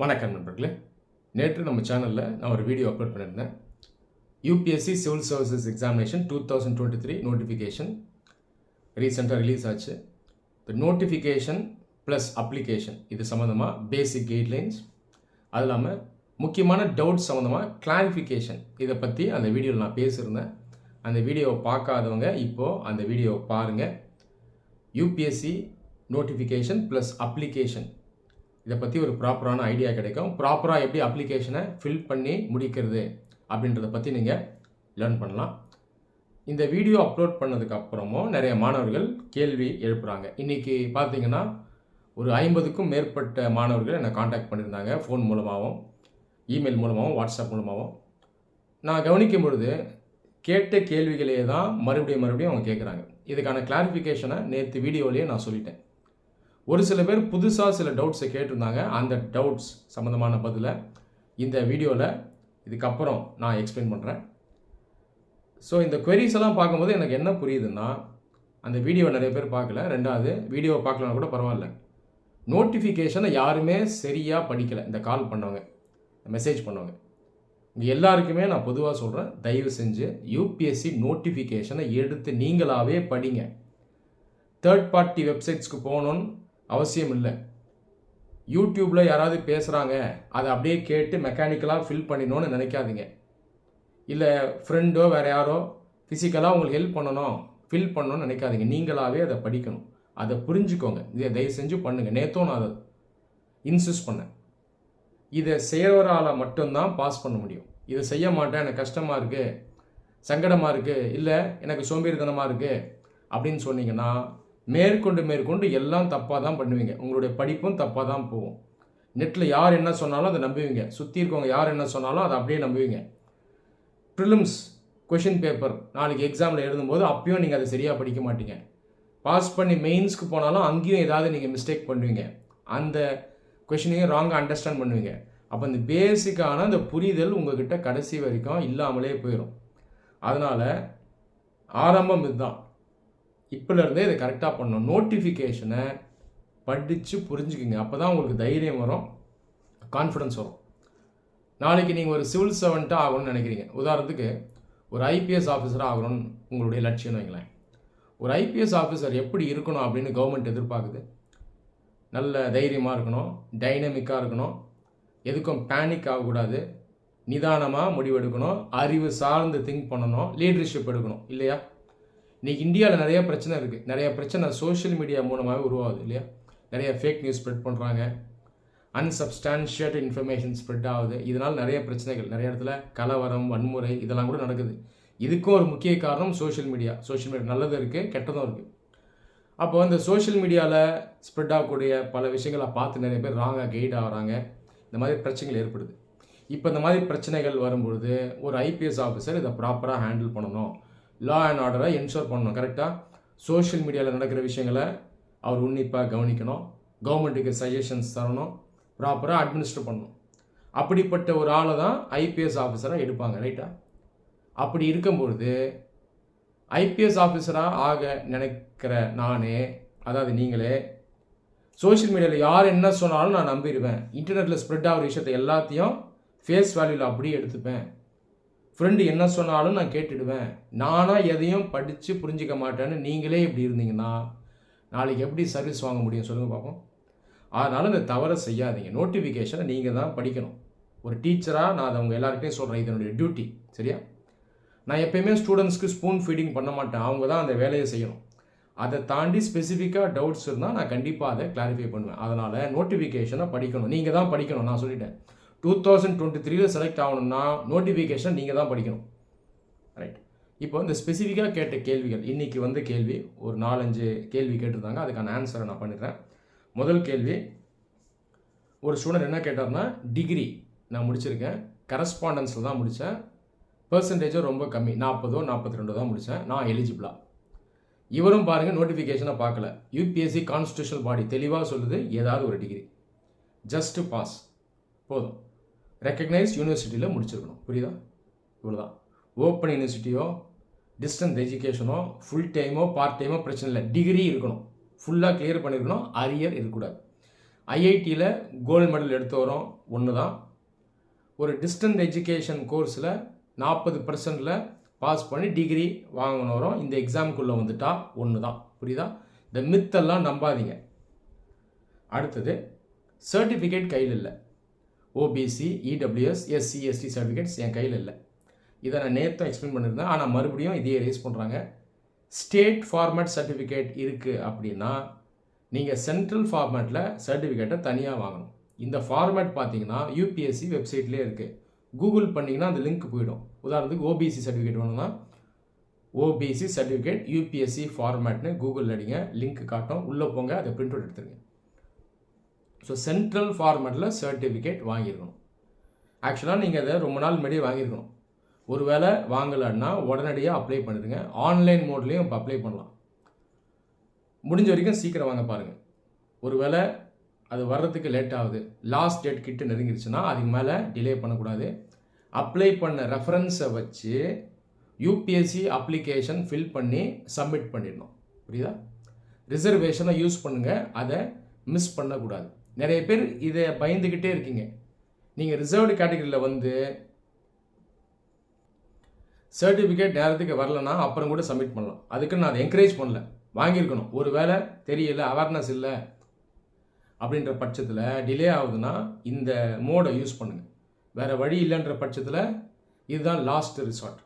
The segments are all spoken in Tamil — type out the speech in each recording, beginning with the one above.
வணக்கம் நண்பர்களே. நேற்று நம்ம சேனலில் நான் ஒரு வீடியோ அப்லோட் பண்ணியிருந்தேன். UPSC civil services examination 2023 notification ரீசெண்டாக ரிலீஸ் ஆச்சு. இந்த நோட்டிஃபிகேஷன் ப்ளஸ் அப்ளிகேஷன் இது சம்மந்தமாக பேசிக் கைட்லைன்ஸ், அது இல்லாமல் முக்கியமான டவுட்ஸ் சம்மந்தமாக கிளாரிஃபிகேஷன் இதை பற்றி அந்த வீடியோவில் நான் பேசியிருந்தேன். அந்த வீடியோவை பார்க்காதவங்க இப்போது அந்த வீடியோவை பாருங்கள். யூபிஎஸ்சி நோட்டிஃபிகேஷன் ப்ளஸ் அப்ளிகேஷன் இதை பற்றி ஒரு ப்ராப்பரான ஐடியா கிடைக்கும். ப்ராப்பராக எப்படி அப்ளிகேஷனை ஃபில் பண்ணி முடிக்கிறது அப்படின்றத பற்றி நீங்கள் லேர்ன் பண்ணலாம். இந்த வீடியோ அப்லோட் பண்ணதுக்கப்புறமும் நிறைய மாணவர்கள் கேள்வி எழுப்புகிறாங்க. இன்றைக்கி பார்த்தீங்கன்னா ஒரு 50க்கும் மேற்பட்ட மாணவர்கள் என்னை காண்டாக்ட் பண்ணியிருந்தாங்க. ஃபோன் மூலமாகவும், இமெயில் மூலமாகவும், வாட்ஸ்அப் மூலமாகவும். நான் கவனிக்கும் பொழுது கேட்ட கேள்விகளையே தான் மறுபடியும் அவங்க கேட்குறாங்க. இதுக்கான கிளாரிஃபிகேஷனை நேற்று வீடியோலேயே நான் சொல்லிட்டேன். ஒரு சில பேர் புதுசாக சில டவுட்ஸை கேட்டிருந்தாங்க. அந்த டவுட்ஸ் சம்மந்தமான பதிலை இந்த வீடியோவில் இதுக்கப்புறம் நான் எக்ஸ்பிளைன் பண்ணுறேன். ஸோ இந்த queries எல்லாம் பார்க்கும்போது எனக்கு என்ன புரியுதுன்னா, அந்த வீடியோவை நிறைய பேர் பார்க்கல. ரெண்டாவது, வீடியோவை பார்க்கலன்னா கூட பரவாயில்ல, நோட்டிஃபிகேஷனை யாருமே சரியாக படிக்கலை. இந்த கால் பண்ணவங்க, மெசேஜ் பண்ணவங்க, இங்கே எல்லாருக்குமே நான் பொதுவாக சொல்கிறேன், தயவு செஞ்சு யூபிஎஸ்சி நோட்டிஃபிகேஷனை எடுத்து நீங்களாகவே படிங்க. தேர்ட் பார்ட்டி வெப்சைட்ஸ்க்கு போகணுன்னு அவசியம் இல்லை. யூடியூப்பில் யாராவது பேசுகிறாங்க, அதை அப்படியே கேட்டு மெக்கானிக்கலாக ஃபில் பண்ணிடணும்னு நினைக்காதீங்க. இல்லை ஃப்ரெண்டோ வேறு யாரோ ஃபிசிக்கலாக உங்களுக்கு ஹெல்ப் பண்ணணும், ஃபில் பண்ணணும்னு நினைக்காதீங்க. நீங்களாகவே அதை படிக்கணும், அதை புரிஞ்சுக்கோங்க. இதை தயவு செஞ்சு பண்ணுங்கள். நேற்றும் நான் அதை இன்சிஸ்ட் பண்ணேன். இதை செய்கிறவரால் மட்டும்தான் பாஸ் பண்ண முடியும். இதை செய்ய மாட்டேன், எனக்கு கஷ்டமாக இருக்குது, சங்கடமாக இருக்குது, இல்லை எனக்கு சோம்பேறித்தனமாக இருக்குது அப்படின்னு சொன்னீங்கன்னா மேற்கொண்டு எல்லாம் தப்பாக தான் பண்ணுவீங்க. உங்களுடைய படிப்பும் தப்பாக தான் போகும். நெட்டில் யார் என்ன சொன்னாலும் அதை நம்புவீங்க. சுற்றி இருக்கவங்க யார் என்ன சொன்னாலும் அதை அப்படியே நம்புவீங்க. ப்ரிலிம்ஸ் கொஷின் பேப்பர் நாளைக்கு எக்ஸாமில் எழுதும்போது அப்பயும் நீங்கள் அதை சரியாக படிக்க மாட்டீங்க. பாஸ் பண்ணி மெயின்ஸ்க்கு போனாலும் அங்கேயும் ஏதாவது நீங்கள் மிஸ்டேக் பண்ணுவீங்க. அந்த கொஷினையும் ராங்காக அண்டர்ஸ்டாண்ட் பண்ணுவீங்க. அப்போ இந்த பேசிக்கான அந்த புரிதல் உங்கள்கிட்ட கடைசி வரைக்கும் இல்லாமலே போயிடும். அதனால் ஆரம்பம் இதுதான். இப்போலேருந்தே இதை கரெக்டாக பண்ணணும். நோட்டிஃபிகேஷனை படித்து புரிஞ்சுக்குங்க. அப்போ தான் உங்களுக்கு தைரியம் வரும், கான்ஃபிடன்ஸ் வரும். நாளைக்கு நீங்கள் ஒரு சிவில் சர்வெண்ட்டாக ஆகணும்னு நினைக்கிறீங்க. உதாரணத்துக்கு ஒரு ஐபிஎஸ் ஆஃபீஸராக ஆகணும்னு உங்களுடைய லட்சியம்னு வைங்களேன். ஒரு ஐபிஎஸ் ஆஃபீஸர் எப்படி இருக்கணும் அப்படின்னு கவர்மெண்ட் எதிர்பார்க்குது. நல்ல தைரியமாக இருக்கணும், டைனமிக்காக இருக்கணும், எதுக்கும் பேனிக் ஆகக்கூடாது, நிதானமாக முடிவெடுக்கணும், அறிவு சார்ந்து திங்க் பண்ணணும், லீடர்ஷிப் எடுக்கணும். இல்லையா? இன்றைக்கி இந்தியாவில் நிறைய பிரச்சனை இருக்குது. நிறைய பிரச்சனை சோஷியல் மீடியா மூலமாகவே உருவாகுது. இல்லையா? நிறைய ஃபேக் நியூஸ் ஸ்ப்ரெட் பண்ணுறாங்க, அன்சப்ஸ்டான்ஷியேட்டட் இன்ஃபர்மேஷன் ஸ்ப்ரெட் ஆகுது. இதனால் நிறைய பிரச்சனைகள், நிறைய இடத்துல கலவரம், வன்முறை இதெல்லாம் கூட நடக்குது. இதுக்கும் ஒரு முக்கிய காரணம் சோஷியல் மீடியா. சோஷியல் மீடியா நல்லதும் இருக்குது, கெட்டதும் இருக்குது. அப்போ இந்த சோஷியல் மீடியாவில் ஸ்ப்ரெட் ஆகக்கூடிய பல விஷயங்களை பார்த்து நிறைய பேர் ராங்காக கைட் ஆகிறாங்க. இந்த மாதிரி பிரச்சனைகள் ஏற்படுது. இப்போ இந்த மாதிரி பிரச்சனைகள் வரும்பொழுது ஒரு ஐபிஎஸ் ஆஃபீஸர் இதை ப்ராப்பராக ஹேண்டில் பண்ணணும், லா அண்ட் ஆர்டரை என்ஷோர் பண்ணணும். கரெக்டாக சோஷியல் மீடியாவில் நடக்கிற விஷயங்களை அவர் உன்னிப்பாக கவனிக்கணும், கவர்மெண்ட்டுக்கு சஜஷன்ஸ் தரணும், ப்ராப்பராக அட்மினிஸ்டர் பண்ணணும். அப்படிப்பட்ட ஒரு ஆளை தான் ஐபிஎஸ் ஆஃபீஸராக எடுப்பாங்க. ரைட்டா? அப்படி இருக்கும்பொழுது ஐபிஎஸ் ஆஃபீஸராக ஆக நினைக்கிற நானே, அதாவது நீங்களே, சோஷியல் மீடியாவில் யார் என்ன சொன்னாலும் நான் நம்பிடுவேன். இன்டர்நெட்டில் ஸ்ப்ரெட் ஆகிற விஷயத்தை எல்லாத்தையும் ஃபேஸ் வேல்யூவில் அப்படியே எடுத்துப்பேன். ஃப்ரெண்டு என்ன சொன்னாலும் நான் கேட்டுடுவேன். நானாக எதையும் படித்து புரிஞ்சிக்க மாட்டேன்னு நீங்களே இப்படி இருந்தீங்கன்னா நாளைக்கு எப்படி சர்வீஸ் வாங்க முடியும் சொல்லுங்கள் பார்ப்போம். அதனால் இந்த தவறை செய்யாதீங்க. நோட்டிஃபிகேஷனை நீங்கள் தான் படிக்கணும். ஒரு டீச்சராக நான் அதை அவங்க எல்லாருக்கிட்டையும் சொல்கிறேன், இதனுடைய டியூட்டி. சரியா? நான் எப்பயுமே ஸ்டூடெண்ட்ஸ்க்கு ஸ்பூன் ஃபீடிங் பண்ண மாட்டேன். அவங்க தான் அந்த வேலையை செய்யணும். அதை தாண்டி ஸ்பெசிஃபிக்காக டவுட்ஸ் இருந்தால் நான் கண்டிப்பாக அதை கிளாரிஃபை பண்ணுவேன். அதனால் நோட்டிஃபிகேஷனை படிக்கணும். நீங்கள் தான் படிக்கணும். நான் சொல்லிட்டேன், 2023 செலக்ட் ஆகணும்னா நோட்டிஃபிகேஷன் நீங்கள் தான் படிக்கணும். ரைட்? இப்போ இந்த ஸ்பெசிஃபிக்காக கேட்ட கேள்விகள், இன்றைக்கி வந்து கேள்வி ஒரு 4-5 கேள்வி கேட்டிருந்தாங்க. அதுக்கான ஆன்சரை நான் பண்ணிடுறேன். முதல் கேள்வி, ஒரு ஸ்டூடெண்ட் என்ன கேட்டார்னா, டிகிரி நான் முடிச்சிருக்கேன், கரஸ்பாண்டன்ஸில் தான் முடித்தேன், பர்சன்டேஜும் ரொம்ப கம்மி, 40 42 தான் முடித்தேன், நான் எலிஜிபிளா? இவரும் பாருங்கள் நோட்டிஃபிகேஷனை பார்க்கல. யூபிஎஸ்சி கான்ஸ்டியூஷனல் பாடி தெளிவாக சொல்லுது, ஏதாவது ஒரு டிகிரி ஜஸ்ட் பாஸ் போதும், ரெக்கக்னைஸ்ட் யூனிவர்சிட்டியில் முடிச்சிருக்கணும். புரியுதா? இவ்வளோதான். ஓப்பன் யூனிவர்சிட்டியோ டிஸ்டன்ஸ் எஜுகேஷனோ ஃபுல் டைமோ பார்ட் டைமோ பிரச்சனை இல்லை, டிகிரி இருக்கணும், ஃபுல்லாக கிளியர் பண்ணியிருக்கணும், அரியர் இருக்கக்கூடாது. ஐஐடியில் கோல்டு மெடல் எடுத்து வரோம் ஒன்று தான். ஒரு டிஸ்டன்ட் எஜுகேஷன் கோர்ஸில் 40% பாஸ் பண்ணி டிகிரி வாங்கணும் வரும். இந்த எக்ஸாமுக்குள்ளே வந்துட்டா ஒன்று தான். புரியுதா? இந்த மித்தெல்லாம் நம்பாதீங்க. அடுத்தது சர்டிஃபிகேட் கையில் இல்லை. OBC, EWS, SC, ST certificates என் கையில் இல்லை. இதை நான் நேற்றும் எக்ஸ்பிளைன் பண்ணியிருந்தேன். ஆனால் மறுபடியும் இதையே ரேஸ் பண்ணுறாங்க. ஸ்டேட் ஃபார்மேட் சர்டிஃபிகேட் இருக்குது அப்படின்னா நீங்கள் சென்ட்ரல் ஃபார்மேட்டில் சர்டிஃபிகேட்டை தனியாக வாங்கணும். இந்த ஃபார்மேட் பார்த்தீங்கன்னா யூபிஎஸ்சி வெப்சைட்லேயே இருக்குது. கூகுள் பண்ணிங்கன்னா அந்த லிங்க் போயிடும். உதாரணத்துக்கு ஓபிசி சர்டிஃபிகேட் வேணும்னா ஓபிசி சர்டிஃபிகேட் யூபிஎஸ்சி ஃபார்மேட்னு கூகுளில் அடிங்க, லிங்க் காட்டும். உள்ளே போங்க, அதை பிரிண்ட் அவுட் எடுத்துருங்க. ஸோ சென்ட்ரல் ஃபார்மேட்டில் சர்டிஃபிகேட் வாங்கியிருக்கணும். ஆக்சுவலாக நீங்கள் அதை ரொம்ப நாள் முன்னாடியே வாங்கியிருக்கணும். ஒரு வேளை வாங்கலைன்னா உடனடியாக அப்ளை பண்ணிடுங்க. ஆன்லைன் மோட்லேயும் இப்போ அப்ளை பண்ணலாம். முடிஞ்ச வரைக்கும் சீக்கிரம் வாங்க பாருங்கள். ஒரு வேளை அது வர்றதுக்கு லேட் ஆகுது, லாஸ்ட் டேட் கிட்ட நெருங்கிடுச்சுன்னா அதுக்கு மேலே டிலே பண்ணக்கூடாது. அப்ளை பண்ண ரெஃபரன்ஸை வச்சு யூபிஎஸ்சி அப்ளிகேஷன் ஃபில் பண்ணி சப்மிட் பண்ணிடணும். புரியுதா? ரிசர்வேஷனை யூஸ் பண்ணுங்கள், அதை மிஸ் பண்ணக்கூடாது. நிறைய பேர் இதை பயந்துக்கிட்டே இருக்கீங்க. நீங்கள் ரிசர்வ்டு கேட்டகரியில் வந்து சர்டிஃபிகேட் நேரத்துக்கு வரலன்னா அப்புறம் கூட சப்மிட் பண்ணலாம். அதுக்கு நான் அதை என்கரேஜ் பண்ணல. வாங்கியிருக்கணும். ஒரு வேளை தெரியல, அவேர்னஸ் இல்லை அப்படின்ற பட்சத்தில் டிலே ஆகுதுன்னா இந்த மோடை யூஸ் பண்ணுங்கள். வேறு வழி இல்லைன்ற பட்சத்தில் இதுதான் லாஸ்ட் ரிசார்ட்.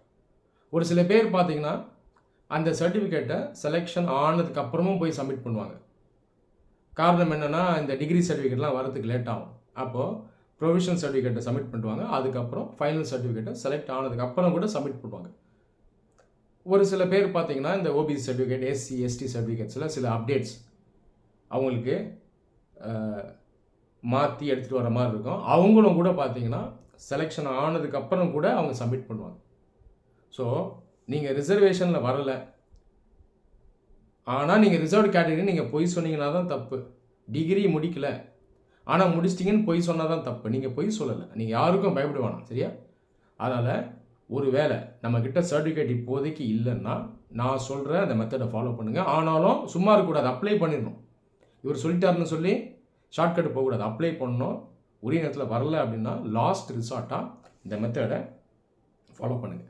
ஒரு சில பேர் பார்த்தீங்கன்னா அந்த சர்டிஃபிகேட்டை செலெக்ஷன் ஆனதுக்கு அப்புறமும் போய் சப்மிட் பண்ணுவாங்க. காரணம் என்னென்னா இந்த டிகிரி சர்டிஃபிகேட்லாம் வரதுக்கு லேட் ஆகும். அப்போது ப்ரொவிஷனல் சர்டிஃபிகேட்டை சப்மிட் பண்ணுவாங்க. அதுக்கப்புறம் ஃபைனல் சர்டிஃபிகேட்டை செலக்ட் ஆனதுக்கு அப்புறம் கூட சப்மிட் பண்ணுவாங்க. ஒரு சில பேர் பார்த்தீங்கன்னா இந்த ஓபிசி சர்டிஃபிகேட், எஸ்சி, எஸ்டி சர்டிஃபிகேட்ஸில் சில அப்டேட்ஸ் அவங்களுக்கு மாற்றி எடுத்துகிட்டு வர மாதிரி இருக்கும். அவங்களும் கூட பார்த்தீங்கன்னா செலெக்ஷன் ஆனதுக்கப்புறம் கூட அவங்க சப்மிட் பண்ணுவாங்க. ஸோ நீங்கள் ரிசர்வேஷனில் வரலை, ஆனால் நீங்கள் ரிசர்வ்டு கேட்டகரி நீங்கள் பொய் சொன்னீங்கன்னா தான் தப்பு. டிகிரி முடிக்கல ஆனால் முடிச்சிட்டிங்கன்னு பொய் சொன்னால் தான் தப்பு. நீங்கள் பொய் சொல்லலை. நீங்கள் யாருக்கும் பயப்படுவானா? சரியா? அதனால் ஒரு வேளை நம்மக்கிட்ட சர்டிஃபிகேட் இப்போதைக்கு இல்லைன்னா நான் சொல்கிற அந்த மெத்தடை ஃபாலோ பண்ணுங்கள். ஆனாலும் சும்மா இருக்கக்கூடாது, அப்ளை பண்ணிடணும். இவர் சொல்லிட்டாருன்னு சொல்லி ஷார்ட்கட் போகக்கூடாது, அப்ளை பண்ணணும். உரிய நேரத்தில் வரல அப்படின்னா லாஸ்ட் ரிசார்ட்டாக இந்த மெத்தடை ஃபாலோ பண்ணுங்கள்.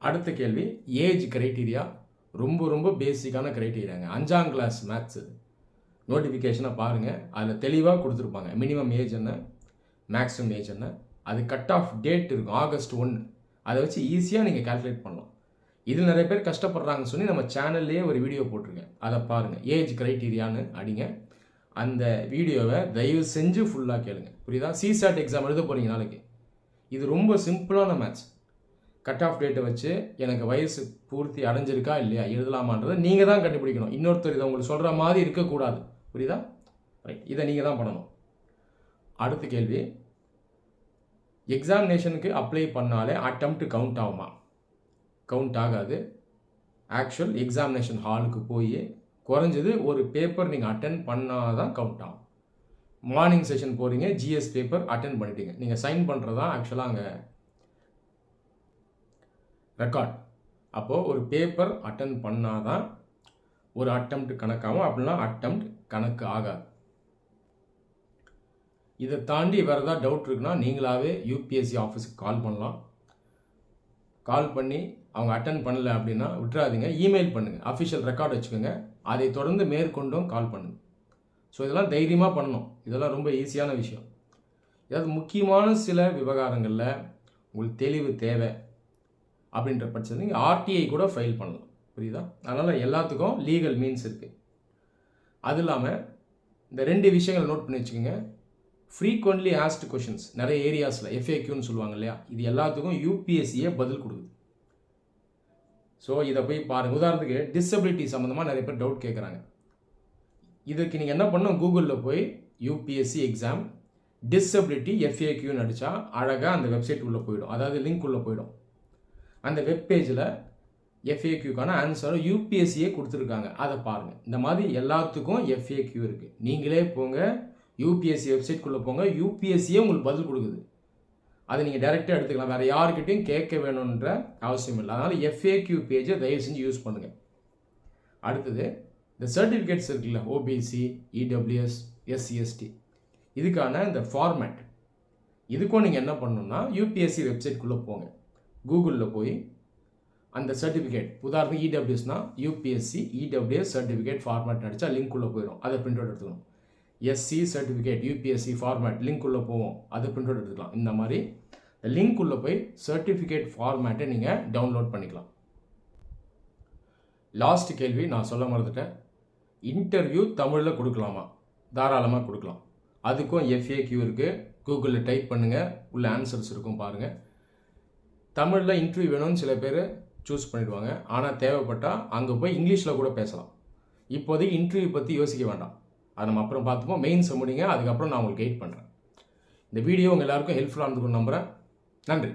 அடுத்த கேள்வி, ஏஜ் க்ரைட்டீரியா. ரொம்ப ரொம்ப பேசிக்கான க்ரைட்டீரியாங்க. 5ஆம் கிளாஸ் மேத்ஸு நோட்டிஃபிகேஷனை பாருங்கள். அதில் தெளிவாக கொடுத்துருப்பாங்க. மினிமம் ஏஜ் என்ன, மேக்ஸிமம் ஏஜ் என்ன, அது கட் ஆஃப் டேட் இருக்கும் ஆகஸ்ட் 1. அதை வச்சு ஈஸியாக நீங்கள் கால்குலேட் பண்ணலாம். இதில் நிறைய பேர் கஷ்டப்படுறாங்கன்னு சொல்லி நம்ம சேனல்லையே ஒரு வீடியோ போட்டிருக்கேன், அதை பாருங்கள். ஏஜ் க்ரைட்டீரியான்னு அடிங்க. அந்த வீடியோவை தயவு செஞ்சு ஃபுல்லாக கேளுங்க. புரியுதா? சிசாட் எக்ஸாம் எழுத போகிறீங்க நாளைக்கு. இது ரொம்ப சிம்பிளான மேத்ஸ். கட் ஆஃப் டேட்டை வச்சு எனக்கு வயசு பூர்த்தி அடைஞ்சிருக்கா இல்லையா எழுதலாமான்றதை நீங்கள் தான் கண்டுபிடிக்கணும். இன்னொருத்தர் இதை உங்களுக்கு சொல்கிற மாதிரி இருக்கக்கூடாது. புரியுதா? ரைட், இதை நீங்கள் தான் பண்ணணும். அடுத்த கேள்வி, எக்ஸாமினேஷனுக்கு அப்ளை பண்ணாலே அட்டெம்ப்ட் கவுண்ட் ஆகுமா? கவுண்ட் ஆகாது. ஆக்சுவல் எக்ஸாமினேஷன் ஹாலுக்கு போய் குறைஞ்சது ஒரு பேப்பர் நீங்கள் அட்டென்ட் பண்ணால் தான் கவுண்ட் ஆகும். மார்னிங் செஷன் போகிறீங்க, ஜிஎஸ் பேப்பர் அட்டென்ட் பண்ணிட்டீங்க, நீங்கள் சைன் பண்ணுறது தான் ஆக்சுவலாக அங்கே ரெக்கார்ட். அப்போது ஒரு பேப்பர் அட்டென்ட் பண்ணால் தான் ஒரு அட்டெம்ப்ட் கணக்காகும். அப்படின்னா அட்டெம்ப்ட் கணக்கு ஆகாது. இதை தாண்டி வேறு ஏதாவது டவுட் இருக்குன்னா நீங்களாகவே யூபிஎஸ்சி ஆஃபீஸுக்கு கால் பண்ணலாம். கால் பண்ணி அவங்க அட்டென்ட் பண்ணலை அப்படின்னா விட்டுறாதீங்க, இமெயில் பண்ணுங்கள். அஃபிஷியல் ரெக்கார்ட் வச்சுக்கோங்க. அதை தொடர்ந்து மேற்கொண்டும் கால் பண்ணுங்கள். ஸோ இதெல்லாம் தைரியமாக பண்ணணும். இதெல்லாம் ரொம்ப ஈஸியான விஷயம். ஏதாவது முக்கியமான சில விவகாரங்களில் உங்களுக்கு தெளிவு தேவை அப்படின்ற பட்சத்தில் நீங்கள் ஆர்டிஐ கூட ஃபைல் பண்ணலாம். புரியுதா? அதனால் எல்லாத்துக்கும் லீகல் மீன்ஸ் இருக்குது. அது இல்லாமல் இந்த 2 விஷயங்கள் நோட் பண்ணி வச்சுக்கோங்க. ஃப்ரீக்வெண்ட்லி ஆஸ்க்டு கொஷின்ஸ் நிறைய ஏரியாஸில் எஃப்ஏக்யூன்னு சொல்லுவாங்க இல்லையா, இது எல்லாத்துக்கும் யூபிஎஸ்சியே பதில் கொடுக்குது. ஸோ இதை போய் பாருங்கள். உதாரணத்துக்கு டிசபிலிட்டி சம்மந்தமாக நிறைய பேர் டவுட் கேட்குறாங்க. இதுக்கு நீங்கள் என்ன பண்ணணும், கூகுளில் போய் யூபிஎஸ்சி எக்ஸாம் டிசபிலிட்டி எஃப்ஏக்யூன்னு அடித்தா அழகாக அந்த வெப்சைட் உள்ளே போயிடும். அதாவது லிங்க் உள்ளே போயிடும். அந்த வெப்பேஜில் எஃப்ஏக்யூக்கான ஆன்சரை யூபிஎஸ்சியே கொடுத்துருக்காங்க, அதை பாருங்கள். இந்த மாதிரி எல்லாத்துக்கும் எஃப்ஏக்யூ இருக்குது. நீங்களே போங்க, யூபிஎஸ்சி வெப்சைட்குள்ளே போங்க, யூபிஎஸ்சியே உங்களுக்கு பதில் கொடுக்குது. அதை நீங்கள் டைரெக்டாக எடுத்துக்கலாம். வேறு யாருக்கிட்டையும் கேட்க வேணுன்ற அவசியம் இல்லை. அதனால் எஃப்ஏக்யூ பேஜை தயவு செஞ்சு யூஸ் பண்ணுங்கள். அடுத்தது இந்த சர்டிஃபிகேட்ஸ் இருக்குல்ல, ஓபிசி, இடபிள்யூஎஸ், எஸ்சிஎஸ்டி, இதுக்கான இந்த ஃபார்மேட் இதுக்கும் நீங்கள் என்ன பண்ணணும்னா யூபிஎஸ்சி வெப்சைட்குள்ளே போங்க. கூகுளில் போய் அந்த சர்டிஃபிகேட் உதாரணத்துக்கு இடபிள்யூஎஸ்னா யூபிஎஸ்சி இடபிள்யூஎஸ் சர்டிஃபிகேட் ஃபார்மேட் அடித்தா லிங்க்குள்ளே போயிடும். அதை பிரிண்ட் அவுட் எடுத்துக்கணும். எஸ்சி சர்டிஃபிகேட் யூபிஎஸ்சி ஃபார்மேட் லிங்க்குள்ளே போவோம், அதை பிரிண்ட் அவுட் எடுத்துக்கலாம். இந்த மாதிரி லிங்க்குள்ளே போய் சர்டிஃபிகேட் ஃபார்மேட்டை நீங்கள் டவுன்லோட் பண்ணிக்கலாம். லாஸ்ட் கேள்வி நான் சொல்ல மறந்துட்டேன். இன்டர்வியூ தமிழில் கொடுக்கலாமா? தாராளமாக கொடுக்கலாம். அதுக்கும் FAQ இருக்குது. கூகுளில் டைப் பண்ணுங்கள், உள்ள ஆன்சர்ஸ் இருக்கும் பாருங்கள். தமிழில் இன்டர்வியூ வேணும்னு சில பேர் சூஸ் பண்ணிவிடுவாங்க. ஆனால் தேவைப்பட்டால் அங்கே போய் இங்கிலீஷில் கூட பேசலாம். இப்போதைக்கு இன்டர்வியூ பற்றி யோசிக்க வேண்டாம், அதை நம்ம அப்புறம் பார்த்துப்போம். மெயின்ஸை முடிங்க, அதுக்கப்புறம் நான் உங்களுக்கு கைட் பண்ணுறேன். இந்த வீடியோ உங்கள் எல்லாருக்கும் ஹெல்ப்ஃபுல்லாக இருந்துக்கும் நம்புகிறேன். நன்றி.